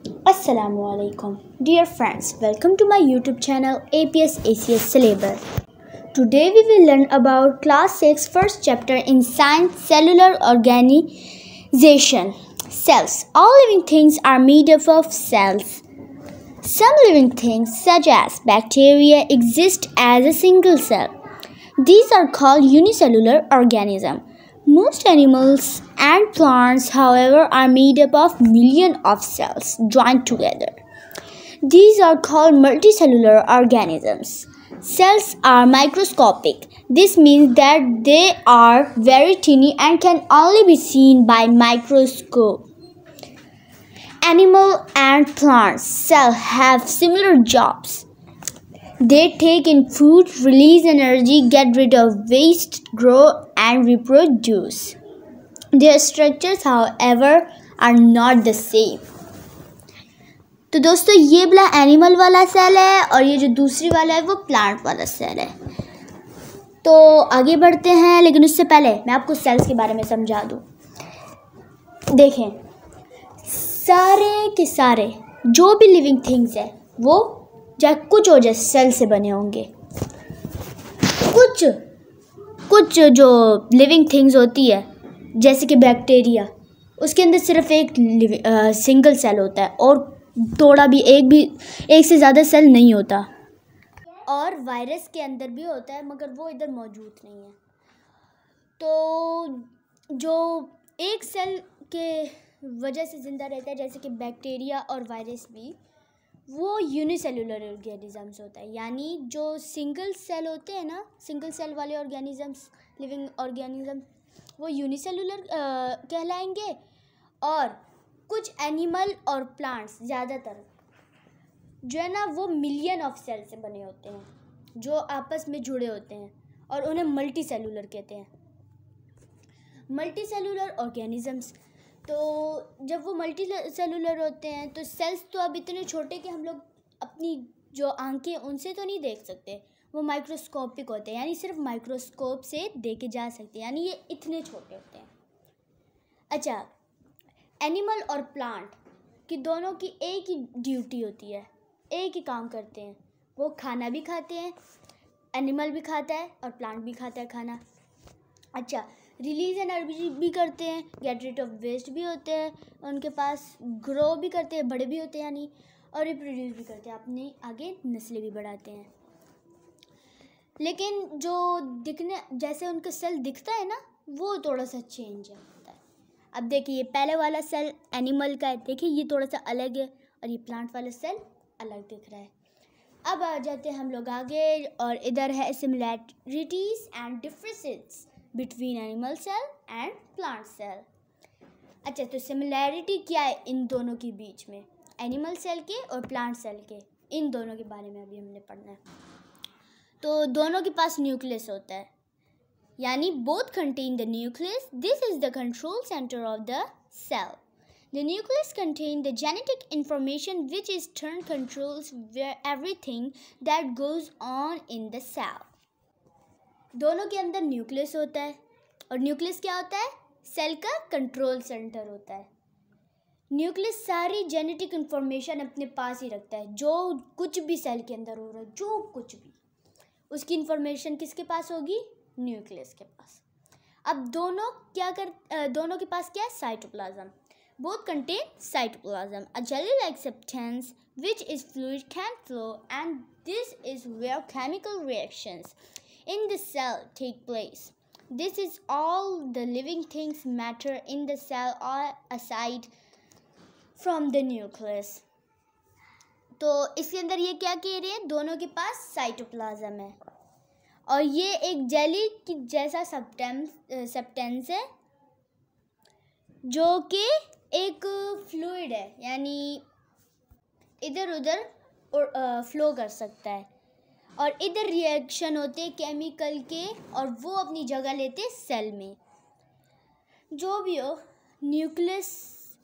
Assalamualaikum. Dear friends, welcome to my YouTube channel APS ACS Syllabus. Today we will learn about class 6 first chapter in science cellular organization. Cells. All living things are made up of cells. Some living things such as bacteria exist as a single cell. These are called unicellular organisms. Most animals and plants, however, are made up of millions of cells joined together. These are called multicellular organisms. Cells are microscopic. This means that they are very tiny and can only be seen by microscope. Animal and plant cells have similar jobs. They take in food, release energy, get rid of waste, grow and reproduce. Their structures, however, are not the same. तो दोस्तों ये वाला animal वाला cell है और ये जो दूसरी वाला है वो प्लांट वाला सेल है. तो आगे बढ़ते हैं, लेकिन उससे पहले मैं आपको सेल्स के बारे में समझा दूँ. देखें, सारे के सारे जो भी लिविंग थिंग्स है वो चाहे कुछ हो जाए सेल से बने होंगे. कुछ जो लिविंग थिंग्स होती है जैसे कि बैक्टीरिया, उसके अंदर सिर्फ एक सिंगल सेल होता है और थोड़ा भी एक से ज़्यादा सेल नहीं होता. और वायरस के अंदर भी होता है मगर वो इधर मौजूद नहीं है. तो जो एक सेल के वजह से ज़िंदा रहता है जैसे कि बैक्टीरिया और वायरस भी, वो यूनिसेलुलर ऑर्गेनिजम्स होता है. यानी जो सिंगल सेल होते हैं ना, सिंगल सेल वाले ऑर्गेनिजम्स, लिविंग ऑर्गेनिजम्स, वो यूनिसेलुलर कहलाएंगे. और कुछ एनिमल और प्लांट्स ज़्यादातर जो है ना वो मिलियन ऑफ सेल से बने होते हैं जो आपस में जुड़े होते हैं और उन्हें मल्टी सेलुलर कहते हैं. मल्टी सेलुलर ऑर्गेनिजम्स, तो जब वो मल्टी सेलुलर होते हैं तो सेल्स तो अब इतने छोटे कि हम लोग अपनी जो आंखें उनसे तो नहीं देख सकते. वो माइक्रोस्कोपिक होते हैं, यानी सिर्फ माइक्रोस्कोप से देखे जा सकते हैं, यानी ये इतने छोटे होते हैं. अच्छा, एनिमल और प्लांट की दोनों की एक ही ड्यूटी होती है, एक ही काम करते हैं. वो खाना भी खाते हैं, एनिमल भी खाता है और प्लांट भी खाता है खाना. अच्छा, रिलीज एनर्जी भी करते हैं, गेट रिड ऑफ वेस्ट भी होते हैं उनके पास, ग्रो भी करते हैं, बड़े भी होते हैं यानी, और रिप्रोड्यूस भी करते हैं, अपने आगे नस्लें भी बढ़ाते हैं. लेकिन जो दिखने जैसे उनका सेल दिखता है ना वो थोड़ा सा चेंज होता है. अब देखिए, ये पहले वाला सेल एनिमल का है, देखिए ये थोड़ा सा अलग है और ये प्लांट वाला सेल अलग दिख रहा है. अब आ जाते हैं हम लोग आगे और इधर है similarities and differences between animal cell and plant cell. अच्छा, तो सिमिलैरिटी क्या है इन दोनों के बीच में, एनिमल सेल के और प्लांट सेल के, इन दोनों के बारे में अभी हमने पढ़ना है. तो दोनों के पास न्यूक्लियस होता है, यानी both contain the nucleus. This is the control centre of the cell. The nucleus contains the genetic information which is turn controls everything that goes on in the cell. दोनों के अंदर न्यूक्लियस होता है और nucleus क्या होता है, cell का कंट्रोल सेंटर होता है. न्यूक्लियस सारी जेनेटिक इन्फॉर्मेशन अपने पास ही रखता है. जो कुछ भी सेल के अंदर हो रहा है, जो कुछ भी, उसकी इन्फॉर्मेशन किसके पास होगी, न्यूक्लियस के पास. अब दोनों के पास क्या है, cytoplasm. Both contain cytoplasm, a jelly-like substance which is fluid can flow, and this is where chemical reactions in the cell take place. This is all the living things matter in the cell are aside from the nucleus. तो इसके अंदर ये क्या कह रहे हैं, दोनों के पास साइटोप्लाज्म है और ये एक जेली की जैसा सब्सटेंस है जो कि एक फ्लूइड है, यानी इधर उधर फ्लो कर सकता है और इधर रिएक्शन होते हैं केमिकल के और वो अपनी जगह लेते हैं सेल में. जो भी हो, न्यूक्लियस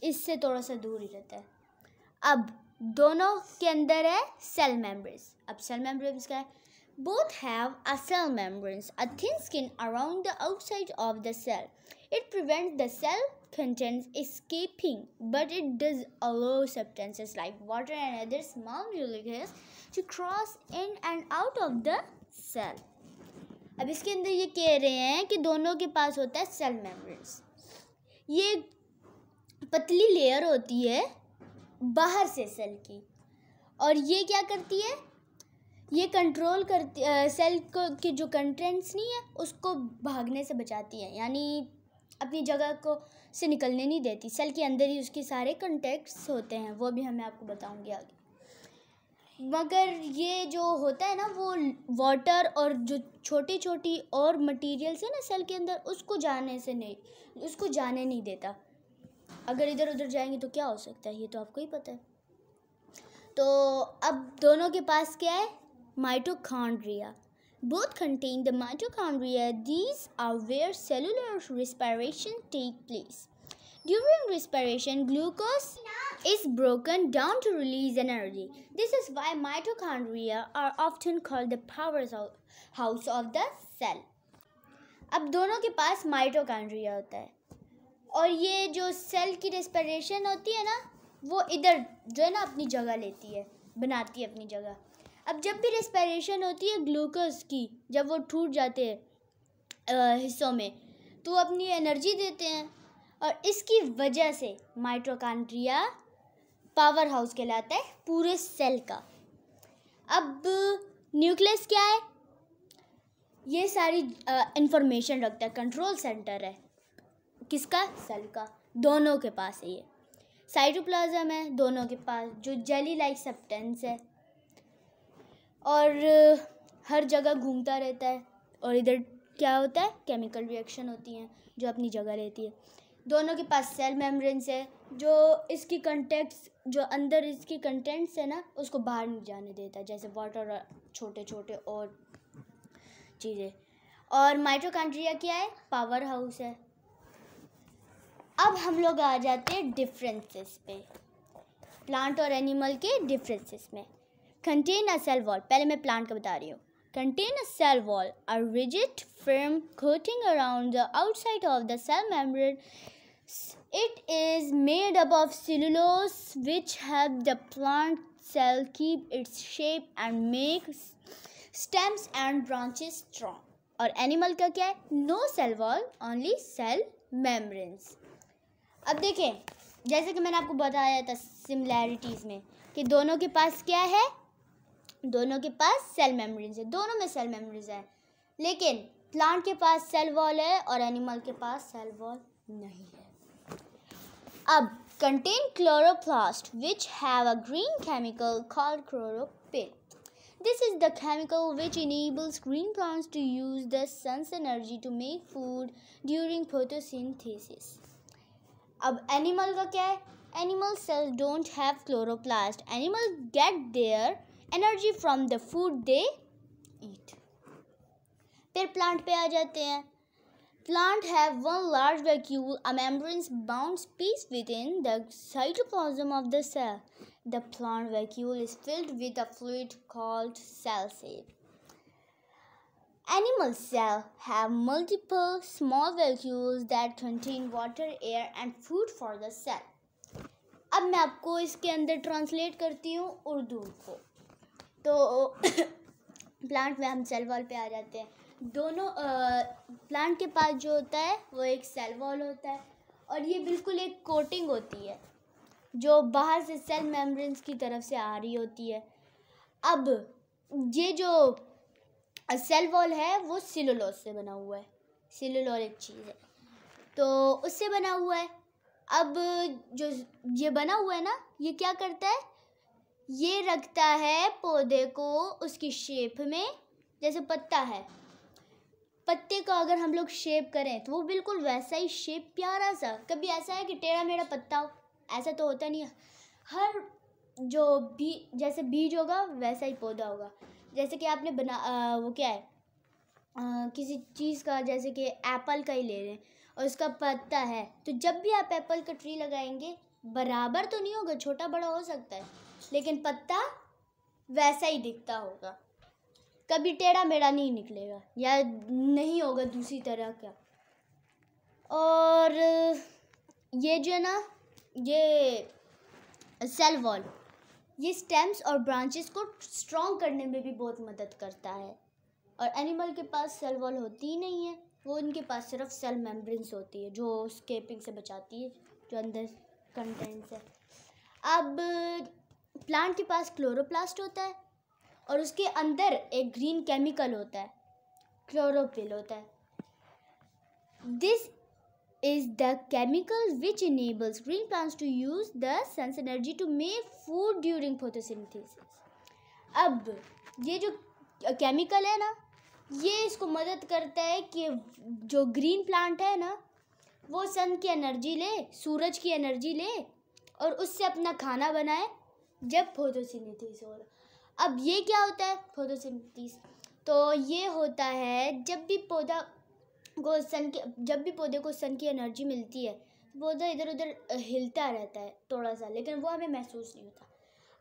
इससे थोड़ा सा दूर ही रहता है. अब दोनों के अंदर है सेल मेम्ब्रेन्स. अब सेल मेम्ब्रेन्स क्या है, both have a cell membranes, a thin skin around the outside of the cell. It prevents the cell contents escaping, but it does allow substances like water and other small molecules to cross in and out of the cell. अब इसके अंदर ये कह रहे हैं कि दोनों के पास होता है सेल मेम्ब्रेन्स। ये पतली लेयर होती है बाहर से सेल की, और ये क्या करती है, ये कंट्रोल करती सेल को के जो कंटेंट्स नहीं है उसको भागने से बचाती है, यानी अपनी जगह को से निकलने नहीं देती। सेल के अंदर ही उसके सारे कंटेक्ट्स होते हैं, वो भी मैं आपको बताऊंगी आगे। मगर ये जो होता है ना, वो वाटर और जो छोटी छोटी और मटेरियल्स है ना सेल के अंदर, उसको जाने नहीं देता। अगर इधर उधर जाएंगे तो क्या हो सकता है, ये तो आपको ही पता है। तो अब दोनों के पास क्या है, mitochondria. Both contain the mitochondria. These are where cellular respiration takes place. During respiration, glucose is broken down to release energy. This is why mitochondria are often called the powerhouse of the cell. अब दोनों के पास mitochondria होता है, और ये जो cell की respiration होती है ना, वो इधर जो है ना अपनी जगह लेती है, बनाती है अपनी जगह। अब जब भी रेस्पिरेशन होती है ग्लूकोज की, जब वो टूट जाते हैं हिस्सों में, तो वो अपनी एनर्जी देते हैं, और इसकी वजह से माइटोकॉन्ड्रिया पावर हाउस कहलाता है पूरे सेल का। अब न्यूक्लियस क्या है, ये सारी इंफॉर्मेशन रखता है, कंट्रोल सेंटर है किसका, सेल का। दोनों के पास है ये। साइटोप्लाज्म है दोनों के पास, जो जेली लाइक सब्सटेंस है, और हर जगह घूमता रहता है। और इधर क्या होता है, केमिकल रिएक्शन होती हैं जो अपनी जगह लेती है। दोनों के पास सेल मेम्ब्रेन्स है, जो इसकी कंटेक्ट्स, जो अंदर इसकी कंटेंट्स है ना, उसको बाहर नहीं जाने देता, जैसे वाटर और छोटे छोटे और चीज़ें। और माइटोकॉन्ड्रिया क्या है, पावर हाउस है। अब हम लोग आ जाते हैं डिफरेंसेस पे, प्लांट और एनिमल के डिफरेंसेस में। कंटेन अ सेल वॉल, पहले मैं प्लांट का बता रही हूँ। Contain a cell wall, a rigid, firm coating around the outside of the cell membrane. It is made up of cellulose, which help the plant cell keep its shape and make stems and branches strong. और animal का क्या है, no cell wall, only cell membranes. अब देखें, जैसे कि मैंने आपको बताया था सिमिलैरिटीज़ में, कि दोनों के पास क्या है, दोनों के पास सेल मेम्ब्रेन्स है, दोनों में सेल मेम्ब्रेन्स है। लेकिन प्लांट के पास सेल वॉल है और एनिमल के पास सेल वॉल नहीं है। अब contain chloroplast which have a green chemical called chlorophyll. This is the chemical which enables green plants to use the sun's energy to make food during photosynthesis. अब animal का क्या है, animal cells don't have chloroplast. Animals get their energy from the food they eat. फिर plant पे आ जाते हैं। Plant have one large vacuole, a membrane-bound space within the cytoplasm of the cell. The plant vacuole is filled with a fluid called cell sap. Animal cells have multiple small vacuoles that contain water, air, and food for the cell. अब मैं आपको इसके अंदर translate करती हूँ उर्दू को। तो plant में हम सेल वॉल पे आ जाते हैं। दोनों प्लांट के पास जो होता है वो एक सेल वॉल होता है, और ये बिल्कुल एक कोटिंग होती है जो बाहर से सेल मेम्ब्रेन्स की तरफ से आ रही होती है। अब ये जो सेल वॉल है वो सेलुलोज से बना हुआ है, सेलुलोज एक चीज़ है तो उससे बना हुआ है। अब जो ये बना हुआ है ना, ये क्या करता है, ये रखता है पौधे को उसकी शेप में। जैसे पत्ता है, पत्ते का अगर हम लोग शेप करें तो वो बिल्कुल वैसा ही शेप, प्यारा सा। कभी ऐसा है कि टेढ़ा मेढ़ा पत्ता हो, ऐसा तो होता नहीं है। हर जो भी जैसे बीज होगा वैसा ही पौधा होगा। जैसे कि आपने वो क्या है, किसी चीज़ का, जैसे कि एप्पल का ही ले लें, और उसका पत्ता है, तो जब भी आप एप्पल का ट्री लगाएंगे बराबर तो नहीं होगा, छोटा बड़ा हो सकता है, लेकिन पत्ता वैसा ही दिखता होगा, कभी टेढ़ा मेढ़ा नहीं निकलेगा या नहीं होगा दूसरी तरह का। और ये जो है ना, ये सेल वॉल, ये स्टेम्स और ब्रांचेस को स्ट्रॉन्ग करने में भी बहुत मदद करता है। और एनिमल के पास सेल वॉल होती ही नहीं है, वो उनके पास सिर्फ सेल मेम्ब्रेन्स होती है जो स्केपिंग से बचाती है, जो अंदर कंटेंट्स है। अब प्लांट के पास क्लोरोप्लास्ट होता है और उसके अंदर एक ग्रीन केमिकल होता है, क्लोरोफिल होता है। This is the chemical which enables green plants to use the sun's energy to make food during photosynthesis. अब ये जो केमिकल है ना, ये इसको मदद करता है कि जो ग्रीन प्लांट है ना, वो सन की एनर्जी ले, सूरज की एनर्जी ले और उससे अपना खाना बनाए जब फोटोसिंथेसिस हो रहा। अब ये क्या होता है फोटोसिंथेसिस? तो ये होता है जब भी पौधे को सन की एनर्जी मिलती है, पौधा इधर उधर हिलता रहता है थोड़ा सा, लेकिन वो हमें महसूस नहीं होता।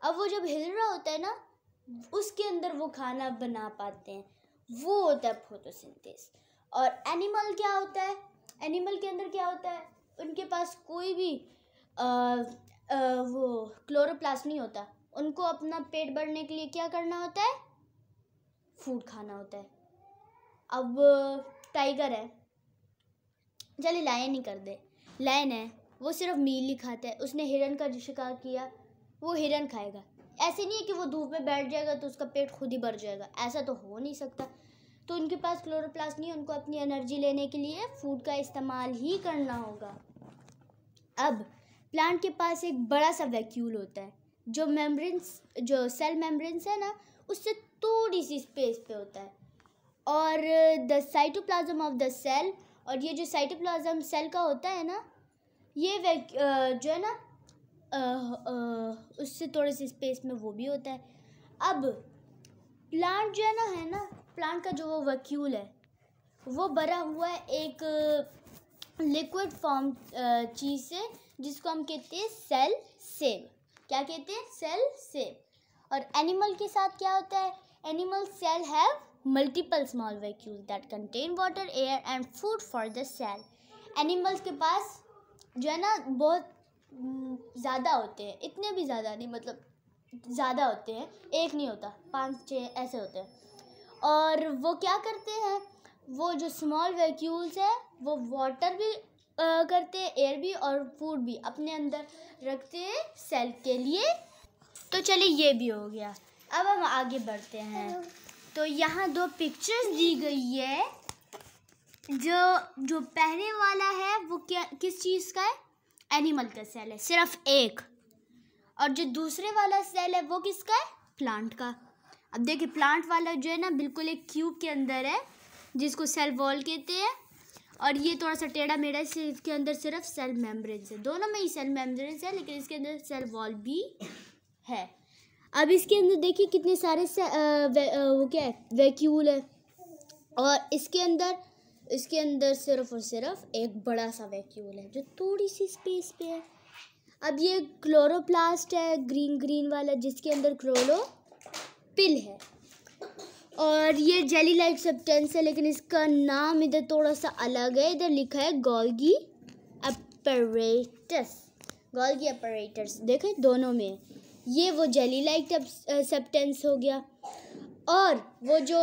अब वो जब हिल रहा होता है ना, उसके अंदर वो खाना बना पाते हैं, वो होता है फोटोसिंथेसिस। और एनिमल क्या होता है? एनिमल के अंदर क्या होता है? उनके पास कोई भी वो क्लोरोप्लास्ट नहीं होता। उनको अपना पेट भरने के लिए क्या करना होता है? फूड खाना होता है। अब टाइगर है, चलिए लायन ही कर दे, लायन है, वो सिर्फ मील ही खाता है। उसने हिरन का शिकार किया, वो हिरन खाएगा। ऐसे नहीं है कि वो धूप में बैठ जाएगा तो उसका पेट खुद ही भर जाएगा, ऐसा तो हो नहीं सकता। तो उनके पास क्लोरोप्लास्ट नहीं है, उनको अपनी एनर्जी लेने के लिए फूड का इस्तेमाल ही करना होगा। अब प्लांट के पास एक बड़ा सा वैक्यूल होता है जो सेल मेम्ब्रेन्स है ना, उससे थोड़ी सी स्पेस पे होता है। और the cytoplasm of the cell, और ये जो साइटोप्लाज्म सेल का होता है ना, ये जो है ना उससे थोड़ी सी स्पेस में वो भी होता है। अब प्लांट जो है ना, प्लांट का जो वो वैक्यूल है वो भरा हुआ है एक लिक्विड फॉर्म चीज़ से, जिसको हम कहते हैं सेल सेल। क्या कहते हैं? Cell cell. और एनिमल के साथ क्या होता है? Animal cell have multiple small vacuoles that contain water, air and food for the cell. Animals के पास जो है ना बहुत ज़्यादा होते हैं, इतने भी ज़्यादा नहीं, मतलब ज़्यादा होते हैं, एक नहीं होता, 5-6 ऐसे होते हैं। और वो क्या करते हैं? वो जो स्मॉल वैक्यूल्स है वो वाटर भी करते हैं, एयर भी और फूड भी अपने अंदर रखते हैं सेल के लिए। तो चलिए ये भी हो गया। अब हम आगे बढ़ते हैं। तो यहाँ 2 पिक्चर्स दी गई है। जो पहले वाला है वो किस चीज़ का है? एनिमल का सेल है, सिर्फ एक। और जो दूसरे वाला सेल है वो किसका है? प्लांट का। अब देखिए प्लांट वाला जो है ना बिल्कुल एक क्यूब के अंदर है, जिसको सेल वॉल कहते हैं। और ये थोड़ा सा टेढ़ा मेढ़ा है, इसके अंदर सिर्फ सेल मेम्ब्रेन्स है। दोनों में ही सेल मेम्ब्रेन्स है, लेकिन इसके अंदर सेल वॉल भी है। अब इसके अंदर देखिए कितने सारे वो क्या है? वैक्यूल है। और इसके अंदर सिर्फ और सिर्फ एक बड़ा सा वैक्यूल है जो थोड़ी सी स्पेस पे है। अब ये क्लोरोप्लास्ट है, ग्रीन वाला, जिसके अंदर क्लोरोफिल है। और ये जेली लाइक सब्सटेंस है, लेकिन इसका नाम इधर थोड़ा सा अलग है। इधर लिखा है गोल्गी अपैरेटस। देखें दोनों में ये वो जेली लाइक सब्सटेंस हो गया। और वो जो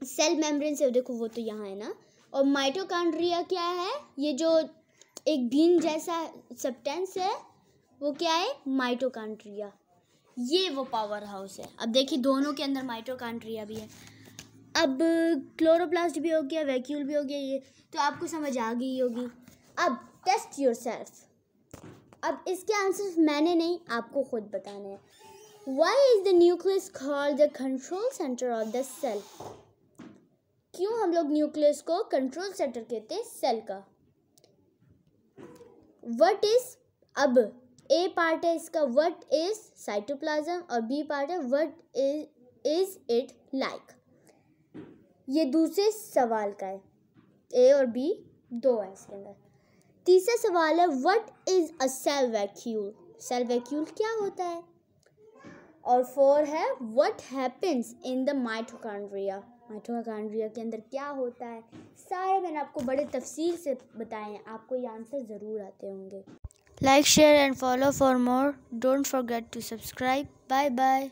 सेल मेम्ब्रेन है देखो वो तो यहाँ है ना। और माइटोकॉन्ड्रिया क्या है? ये जो एक बीन जैसा सब्सटेंस है वो क्या है? माइटोकॉन्ड्रिया। ये वो पावर हाउस है। अब देखिए दोनों के अंदर माइटोकॉन्ड्रिया भी है। अब क्लोरोप्लास्ट भी हो गया, वैक्यूल भी हो गया, ये तो आपको समझ आ गई होगी। अब टेस्ट योरसेल्फ। अब इसके आंसर मैंने नहीं, आपको खुद बताने हैं। Why is the nucleus called the control center of the cell? क्यों हम लोग न्यूक्लियस को कंट्रोल सेंटर कहते हैं सेल का? What is, अब ए पार्ट है इसका what is साइटोप्लाज्म, और बी पार्ट है what is it like। ये दूसरे सवाल का है, ए और बी 2 है इसके अंदर। तीसरा सवाल है what is a cell vacuole. Cell vacuole क्या होता है? और 4 है what happens in the mitochondria. Mitochondria के अंदर क्या होता है, सारे मैंने आपको बड़े तफसील से बताए हैं। आपको ये आंसर ज़रूर आते होंगे। Like, share and follow for more. Don't forget to subscribe. Bye bye.